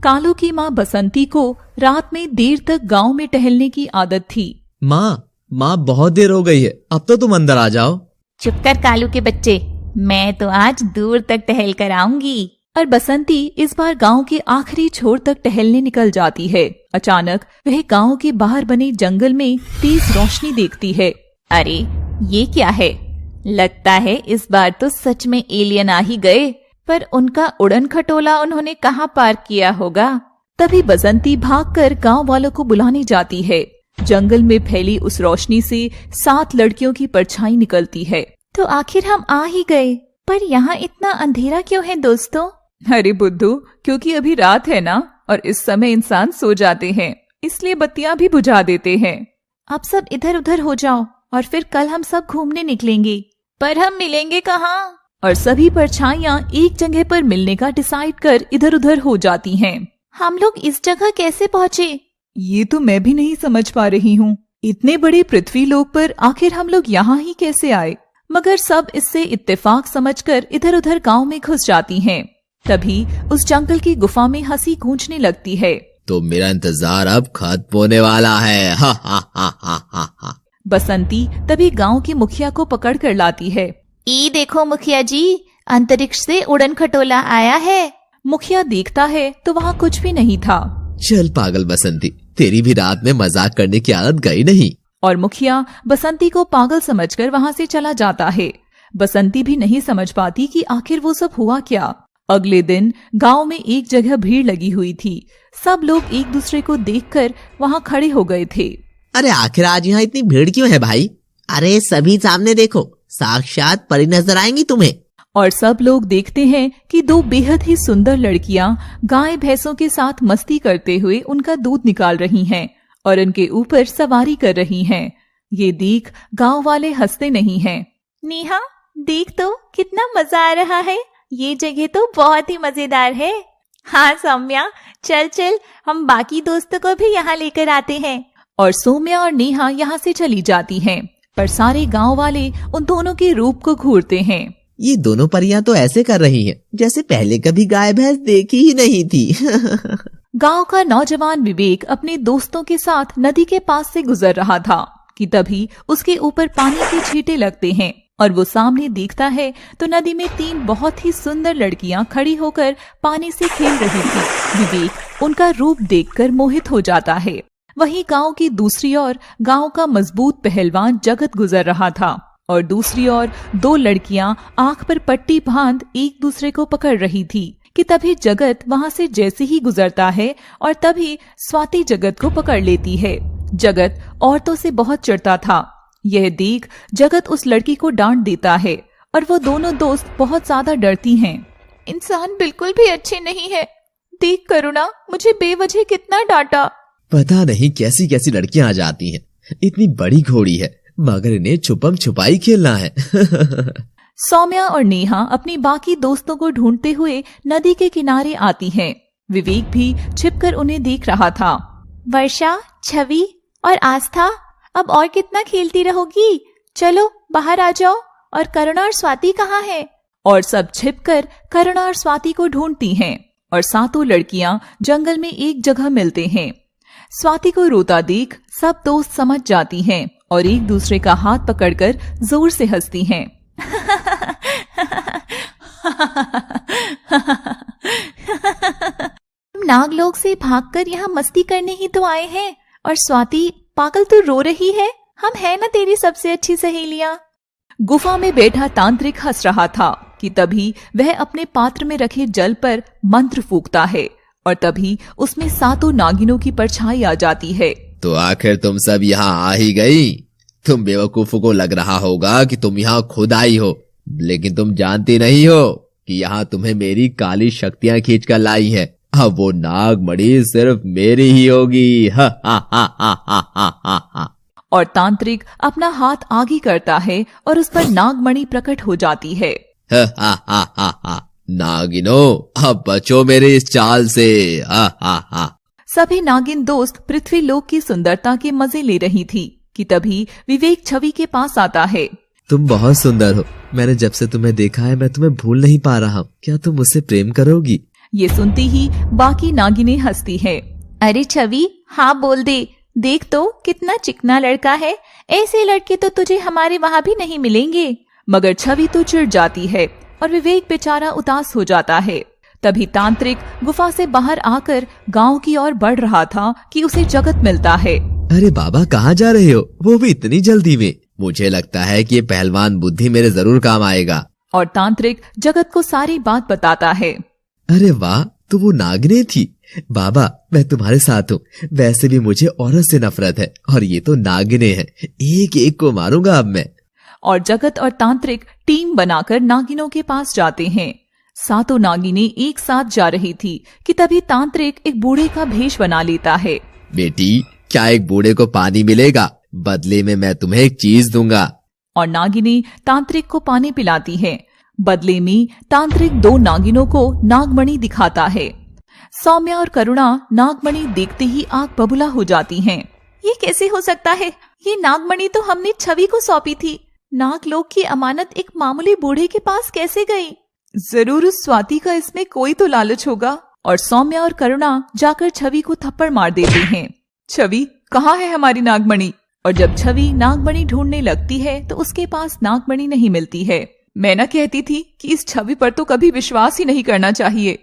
कालू की माँ बसंती को रात में देर तक गांव में टहलने की आदत थी। माँ बहुत देर हो गई है, अब तो तुम अंदर आ जाओ। चुप कर कालू के बच्चे, मैं तो आज दूर तक टहल कर आऊंगी। और बसंती इस बार गांव के आखिरी छोर तक टहलने निकल जाती है। अचानक वह गांव के बाहर बने जंगल में तेज रोशनी देखती है। अरे ये क्या है? लगता है इस बार तो सच में एलियन आ ही गए, पर उनका उड़न खटोला उन्होंने कहाँ पार्क किया होगा। तभी बसंती भागकर गांव वालों को बुलाने जाती है। जंगल में फैली उस रोशनी से 7 लड़कियों की परछाई निकलती है। तो आखिर हम आ ही गए, पर यहाँ इतना अंधेरा क्यों है दोस्तों? अरे बुद्धू, क्योंकि अभी रात है ना, और इस समय इंसान सो जाते हैं, इसलिए बत्तियां भी बुझा देते हैं। अब सब इधर उधर हो जाओ और फिर कल हम सब घूमने निकलेंगे। पर हम मिलेंगे कहाँ? और सभी परछाइयां एक जगह पर मिलने का डिसाइड कर इधर उधर हो जाती हैं। हम लोग इस जगह कैसे पहुँचे? ये तो मैं भी नहीं समझ पा रही हूँ। इतने बड़े पृथ्वी लोक पर आखिर हम लोग यहाँ ही कैसे आए? मगर सब इससे इत्तेफाक समझकर इधर उधर गांव में घुस जाती हैं। तभी उस जंगल की गुफा में हंसी गूंजने लगती है। तो मेरा इंतजार अब खत्म होने वाला है। हा हा हा हा हा हा। बसंती तभी गांव की मुखिया को पकड़ कर लाती है। ई देखो मुखिया जी, अंतरिक्ष से उड़न खटोला आया है। मुखिया देखता है तो वहाँ कुछ भी नहीं था। चल पागल बसंती, तेरी भी रात में मजाक करने की आदत गई नहीं। और मुखिया बसंती को पागल समझकर वहाँ से चला जाता है। बसंती भी नहीं समझ पाती कि आखिर वो सब हुआ क्या। अगले दिन गांव में एक जगह भीड़ लगी हुई थी। सब लोग एक दूसरे को देखकर वहाँ खड़े हो गए थे। अरे आखिर आज यहाँ इतनी भीड़ क्यों है भाई? अरे सभी सामने देखो, साक्षात परी नजर आएंगी तुम्हें। और सब लोग देखते हैं कि 2 बेहद ही सुंदर लड़कियां गाय भैंसों के साथ मस्ती करते हुए उनका दूध निकाल रही हैं और उनके ऊपर सवारी कर रही हैं। ये देख गांव वाले हंसते नहीं हैं। नेहा देख तो कितना मजा आ रहा है, ये जगह तो बहुत ही मजेदार है। हाँ सौम्या, चल चल हम बाकी दोस्तों को भी यहाँ लेकर आते हैं। और सौम्या और नेहा यहाँ से चली जाती हैं, पर सारे गांव वाले उन दोनों के रूप को घूरते हैं। ये दोनों परियां तो ऐसे कर रही हैं जैसे पहले कभी गाय भैंस देखी ही नहीं थी। गांव का नौजवान विवेक अपने दोस्तों के साथ नदी के पास से गुजर रहा था कि तभी उसके ऊपर पानी के छींटे लगते हैं और वो सामने देखता है तो नदी में 3 बहुत ही सुंदर लड़कियां खड़ी होकर पानी से खेल रही थी। विवेक उनका रूप देखकर मोहित हो जाता है। वहीं गांव की दूसरी ओर गांव का मजबूत पहलवान जगत गुजर रहा था और दूसरी ओर 2 लड़कियां आंख पर पट्टी बांध एक दूसरे को पकड़ रही थी कि तभी जगत वहां से जैसे ही गुजरता है और तभी स्वाति जगत को पकड़ लेती है। जगत औरतों से बहुत चिढ़ता था। यह देख जगत उस लड़की को डांट देता है और वो दोनों दोस्त बहुत ज्यादा डरती हैं। इंसान बिल्कुल भी अच्छे नहीं है। देख करुणा, मुझे बेवजह कितना डांटा। पता नहीं कैसी कैसी लड़कियां आ जाती हैं। इतनी बड़ी घोड़ी है मगर इन्हें छुपम छुपाई खेलना है। सौम्या और नेहा अपनी बाकी दोस्तों को ढूंढते हुए नदी के किनारे आती हैं। विवेक भी छिपकर उन्हें देख रहा था। वर्षा, छवि और आस्था, अब और कितना खेलती रहोगी? चलो बाहर आ जाओ। और करुणा और स्वाति कहाँ है? और सब छिपकर करुणा और स्वाति को ढूंढती हैं और 7 लड़कियां जंगल में एक जगह मिलते हैं। स्वाति को रोता देख सब दोस्त समझ जाती हैं और एक दूसरे का हाथ पकड़कर जोर से हंसती हैं। नागलोक से भागकर यहाँ मस्ती करने ही तो आए हैं। और स्वाति पागल, तू रो रही है? हम है ना तेरी सबसे अच्छी सहेलियां। गुफा में बैठा तांत्रिक हंस रहा था कि तभी वह अपने पात्र में रखे जल पर मंत्र फूंकता है और तभी उसमें 7 नागिनों की परछाई आ जाती है। तो आखिर तुम सब यहाँ आ ही गई। तुम बेवकूफों को लग रहा होगा कि तुम यहाँ खुद आई हो, लेकिन तुम जानती नहीं हो कि यहाँ तुम्हें मेरी काली शक्तियाँ खींच कर लाई है। अब वो नागमणि सिर्फ मेरी ही होगी। हा हा हा हा हा हा हा हा। और तांत्रिक अपना हाथ आगे करता है और उस पर नागमणि प्रकट हो जाती है। हा हा हा हा हा। नागिनो, अब बचो मेरे इस चाल से। हा हा हा। सभी नागिन दोस्त पृथ्वी लोक की सुंदरता के मजे ले रही थी कि तभी विवेक छवि के पास आता है। तुम बहुत सुंदर हो। मैंने जब से तुम्हें देखा है मैं तुम्हें भूल नहीं पा रहा हूँ। क्या तुम मुझसे प्रेम करोगी? ये सुनते ही बाकी नागिनें हंसती है। अरे छवि, हाँ बोल दे, देख तो कितना चिकना लड़का है, ऐसे लड़के तो तुझे हमारे वहाँ भी नहीं मिलेंगे। मगर छवि तो चिढ़ जाती है और विवेक बेचारा उदास हो जाता है। तभी तांत्रिक गुफा से बाहर आकर गांव की ओर बढ़ रहा था कि उसे जगत मिलता है। अरे बाबा, कहाँ जा रहे हो, वो भी इतनी जल्दी में? मुझे लगता है कि ये पहलवान बुद्धि मेरे जरूर काम आएगा। और तांत्रिक जगत को सारी बात बताता है। अरे वाह, तो वो नागिनें थी। बाबा, मैं तुम्हारे साथ हूँ। वैसे भी मुझे औरत से नफरत है और ये तो नागिनें हैं, एक एक को मारूंगा अब मैं। और जगत और तांत्रिक टीम बनाकर नागिनों के पास जाते हैं। सातों नागिनें एक साथ जा रही थी कि तभी तांत्रिक एक बूढ़े का भेष बना लेता है। बेटी, क्या एक बूढ़े को पानी मिलेगा? बदले में मैं तुम्हें एक चीज दूंगा। और नागिनें तांत्रिक को पानी पिलाती है। बदले में तांत्रिक 2 नागिनों को नागमणि दिखाता है। सौम्या और करुणा नागमणि देखते ही आग बबूला हो जाती हैं। ये कैसे हो सकता है? ये नागमणि तो हमने छवि को सौंपी थी। नागलोक की अमानत एक मामूली बूढ़े के पास कैसे गई? जरूर उस स्वाति का इसमें कोई तो लालच होगा। और सौम्या और करुणा जाकर छवि को थप्पड़ मार देते हैं। छवि, कहाँ है हमारी नागमणि? और जब छवि नागमणि ढूंढने लगती है तो उसके पास नागमणि नहीं मिलती है। मैं ना कहती थी कि इस छवि पर तो कभी विश्वास ही नहीं करना चाहिए।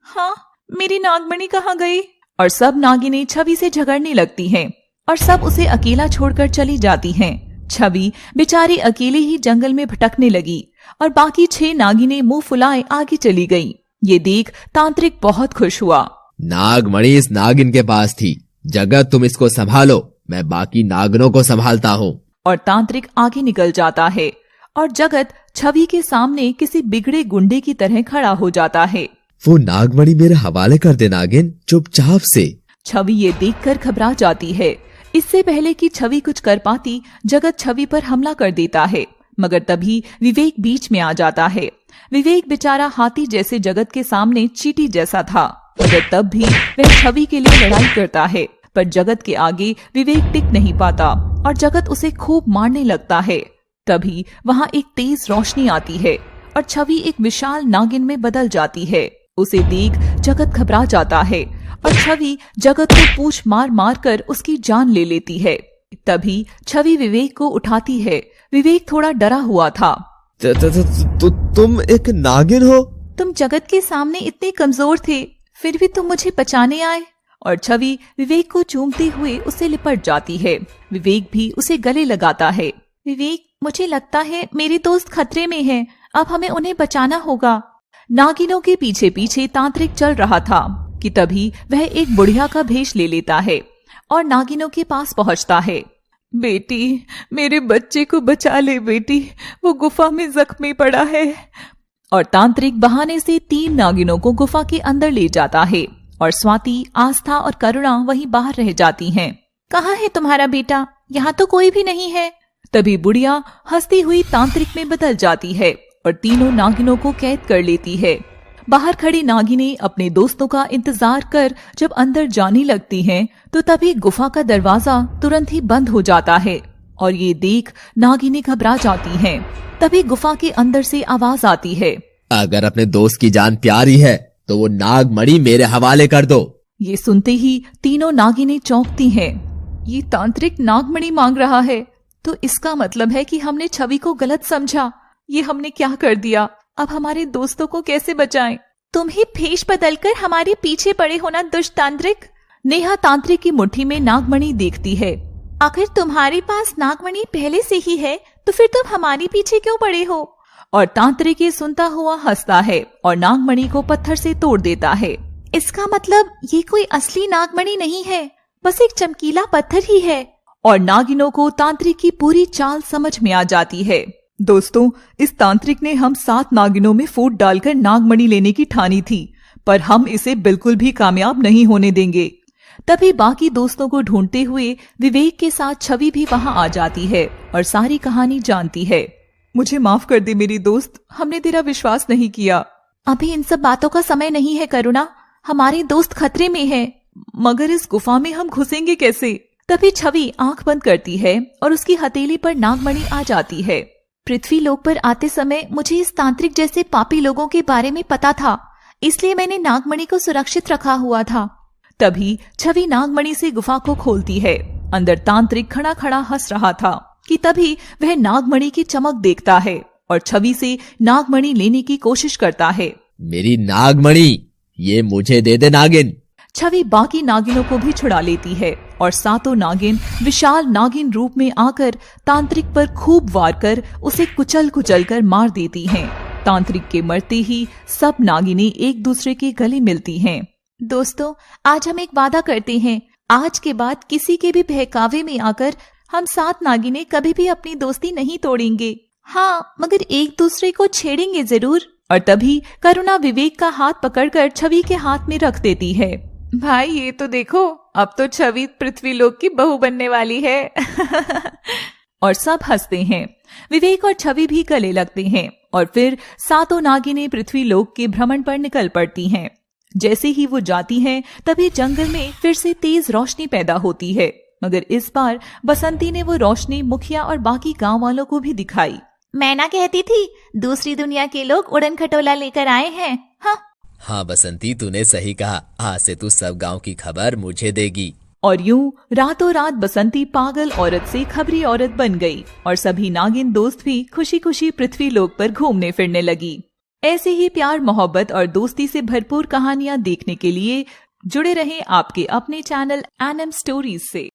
हाँ, मेरी नागमणि कहाँ गई? और सब नागिनें छवि से झगड़ने लगती हैं और सब उसे अकेला छोड़कर चली जाती हैं। छवि बेचारी अकेले ही जंगल में भटकने लगी और बाकी 6 नागिनें मुंह फुलाए आगे चली गईं। ये देख तांत्रिक बहुत खुश हुआ। नागमणि इस नागिन के पास थी। जगत, तुम इसको संभालो, मैं बाकी नागिनों को संभालता हूँ। और तांत्रिक आगे निकल जाता है और जगत छवि के सामने किसी बिगड़े गुंडे की तरह खड़ा हो जाता है। वो नागमणि मेरे हवाले कर दे नागिन, चुपचाप से। छवि ये देखकर घबरा जाती है। इससे पहले कि छवि कुछ कर पाती, जगत छवि पर हमला कर देता है। मगर तभी विवेक बीच में आ जाता है। विवेक बेचारा हाथी जैसे जगत के सामने चींटी जैसा था, मगर तब भी वह छवि के लिए लड़ाई करता है। पर जगत के आगे विवेक टिक नहीं पाता और जगत उसे खूब मारने लगता है। तभी वहाँ एक तेज रोशनी आती है और छवि एक विशाल नागिन में बदल जाती है। उसे देख जगत घबरा जाता है और छवि जगत को पूंछ मार मार कर उसकी जान ले लेती है। तभी छवि विवेक को उठाती है। विवेक थोड़ा डरा हुआ था। तुम एक नागिन हो? तुम जगत के सामने इतने कमजोर थे, फिर भी तुम मुझे बचाने आए। और छवि विवेक को चूमते हुए उसे लिपट जाती है। विवेक भी उसे गले लगाता है। विवेक, मुझे लगता है मेरे दोस्त खतरे में हैं। अब हमें उन्हें बचाना होगा। नागिनों के पीछे पीछे तांत्रिक चल रहा था कि तभी वह एक बुढ़िया का भेष ले लेता है और नागिनों के पास पहुंचता है। बेटी, मेरे बच्चे को बचा ले बेटी, वो गुफा में जख्मी पड़ा है। और तांत्रिक बहाने से 3 नागिनों को गुफा के अंदर ले जाता है और स्वाति, आस्था और करुणा वहीं बाहर रह जाती हैं। कहाँ है तुम्हारा बेटा? यहाँ तो कोई भी नहीं है। तभी बुढ़िया हंसती हुई तांत्रिक में बदल जाती है और तीनों नागिनों को कैद कर लेती है। बाहर खड़ी नागिनें अपने दोस्तों का इंतजार कर जब अंदर जाने लगती हैं, तो तभी गुफा का दरवाजा तुरंत ही बंद हो जाता है और ये देख नागिनें घबरा जाती हैं। तभी गुफा के अंदर से आवाज आती है, अगर अपने दोस्त की जान प्यारी है तो वो नागमणि मेरे हवाले कर दो। ये सुनते ही तीनों नागिनें चौंकती हैं। ये तांत्रिक नागमणि मांग रहा है, तो इसका मतलब है कि हमने छवि को गलत समझा। ये हमने क्या कर दिया? अब हमारे दोस्तों को कैसे बचाएं? तुम ही भेष बदलकर हमारे पीछे पड़े हो ना दुष्ट तांत्रिक। नेहा तांत्रिक की मुट्ठी में नागमणि देखती है। आखिर तुम्हारे पास नागमणि पहले से ही है, तो फिर तुम हमारे पीछे क्यों पड़े हो? और तांत्रिक ये सुनता हुआ हंसता है और नागमणि को पत्थर से तोड़ देता है। इसका मतलब ये कोई असली नागमणि नहीं है, बस एक चमकीला पत्थर ही है। और नागिनों को तांत्रिक की पूरी चाल समझ में आ जाती है। दोस्तों, इस तांत्रिक ने हम 7 नागिनों में फूट डालकर नागमणि लेने की ठानी थी, पर हम इसे बिल्कुल भी कामयाब नहीं होने देंगे। तभी बाकी दोस्तों को ढूंढते हुए विवेक के साथ छवि भी वहां आ जाती है और सारी कहानी जानती है। मुझे माफ कर दे मेरी दोस्त, हमने तेरा विश्वास नहीं किया। अभी इन सब बातों का समय नहीं है करुणा, हमारे दोस्त खतरे में है। मगर इस गुफा में हम घुसेंगे कैसे? तभी छवि आंख बंद करती है और उसकी हथेली पर नागमणि आ जाती है। पृथ्वी लोक पर आते समय मुझे इस तांत्रिक जैसे पापी लोगों के बारे में पता था। इसलिए मैंने नागमणि को सुरक्षित रखा हुआ था। तभी छवि नागमणि से गुफा को खोलती है। अंदर तांत्रिक खड़ा खड़ा हंस रहा था कि तभी वह नागमणि की चमक देखता है और छवि से नागमणि लेने की कोशिश करता है। मेरी नागमणि, ये मुझे दे दे नागिन। छवि बाकी नागिनों को भी छुड़ा लेती है और सातों नागिन विशाल नागिन रूप में आकर तांत्रिक पर खूब वार कर उसे कुचल कुचल कर मार देती हैं। तांत्रिक के मरते ही सब नागिनें एक दूसरे के गले मिलती हैं। दोस्तों, आज हम एक वादा करते हैं, आज के बाद किसी के भी बहकावे में आकर हम 7 नागिनें कभी भी अपनी दोस्ती नहीं तोड़ेंगे। हाँ, मगर एक दूसरे को छेड़ेंगे जरूर। और तभी करुणा विवेक का हाथ पकड़कर छवि के हाथ में रख देती है। भाई ये तो देखो, अब तो छवि पृथ्वीलोक की बहू बनने वाली है। और सब हंसते हैं। विवेक और छवि भी गले लगते हैं और फिर सातों नागिनें पृथ्वीलोक के भ्रमण पर निकल पड़ती हैं। जैसे ही वो जाती हैं, तभी जंगल में फिर से तेज रोशनी पैदा होती है, मगर इस बार बसंती ने वो रोशनी मुखिया और बाकी गांव वालों को भी दिखाई। मैं ना कहती थी, दूसरी दुनिया के लोग उड़न खटोला लेकर आए हैं। हाँ बसंती, तूने सही कहा। आज से तू सब गांव की खबर मुझे देगी। और यूं रातों रात बसंती पागल औरत से खबरी औरत बन गई और सभी नागिन दोस्त भी खुशी खुशी पृथ्वीलोक पर घूमने फिरने लगी। ऐसे ही प्यार, मोहब्बत और दोस्ती से भरपूर कहानियां देखने के लिए जुड़े रहें आपके अपने चैनल एनएम स्टोरीज से।